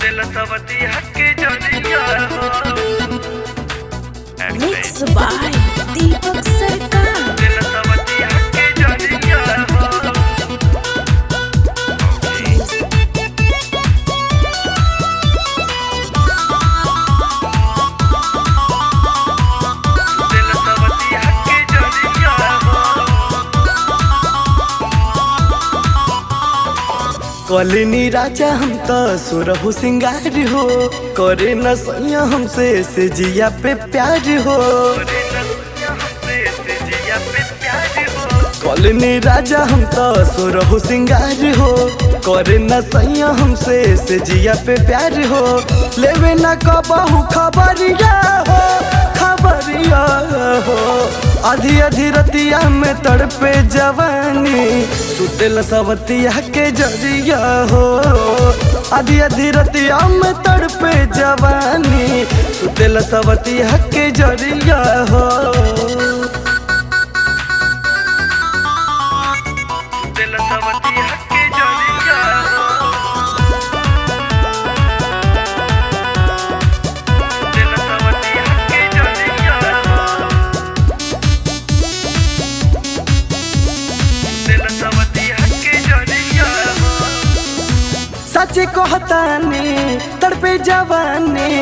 दिल सवती हक्के जलिया Mixed by Deepak Sarkar. दिल सवती हक्के जलिया दिल सवती हक्के जलिया कॉलोनी राजा हम तो सुरहु सिंगार हो, करे न सैया हमसे से जिया पे प्यार हो। कॉलोनी राजा हम तो सुरहु सिंगार हो, करे न सैया हमसे से जिया पे प्यार हो। लेवे न कबहू खबरिया हो, खबरिया हो। आधी आधी रतिया में तड़पे जवानी, सुतेल सवतिया के जरिया हो। आधी आधी रतिया में तड़पे जवानी, सुतेल सवतिया के जरिया हो। दिल सवती हक्के जलिया दिल सवती हक्के जलिया दिल सवती हक्के जलिया सच कहतानी तड़पे जवानी,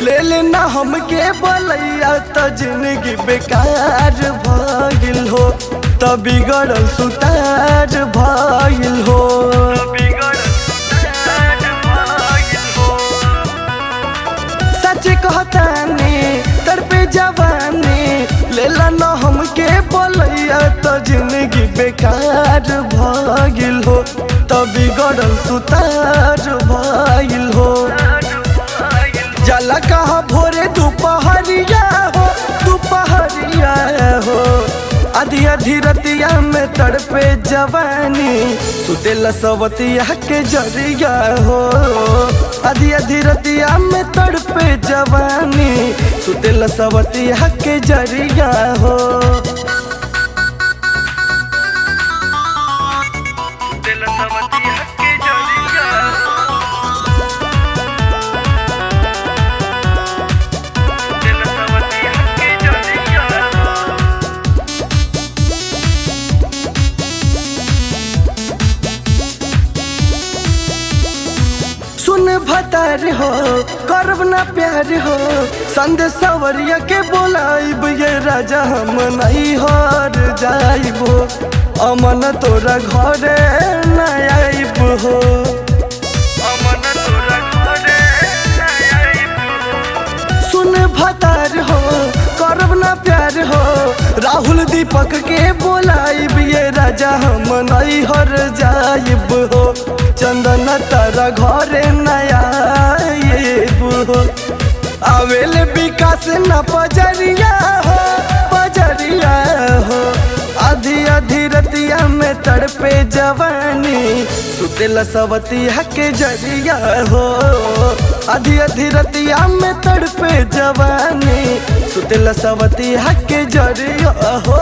ले लेना हमके बोलैया तो जिंदगी बेकार भइल हो। तब बिगड़ल सुतार भइल हो। सच कहतानी तड़पे जवानी, ले लेना हमके बोलैया तो जिंदगी बेकार भइल हो। तब बिगड़ल सुतार भइल हो। जला कहा भोरे दोपहरिया हो, दोपहरिया हो। आधी आधी रतिया में तड़पे जवानी, सुतेला सवतिया के जरिया हो। आधी आधी रतिया में तड़पे जवानी, सुतेला सवतिया के जरिया हो। दिल सवती हक्के जलिया दिल सवती हक्के जलिया सुन भतार हो, करब ना प्यार हो। संद सवरिया के बोलाइब ये राजा, हम नहीं हार जाइबो। अमन तोरा घरे न आइब हो। अमन तोरा घरे न आइब सुन भतार हो, करब ना प्यार हो। राहुल दीपक के बोलाइब ये राजा, हम नहीं हर जाइब हो। चंदन तारा घरे न आइब हो। आवेल विकास न पजरिया हो, पजरिया हो। आधी आधी रतिया में तड़पे जवानी, सुतेला सवतिया के जरिया हो। आधी आधी रतिया में तड़पे जवानी, सुतेला सवतिया के जरिया हो।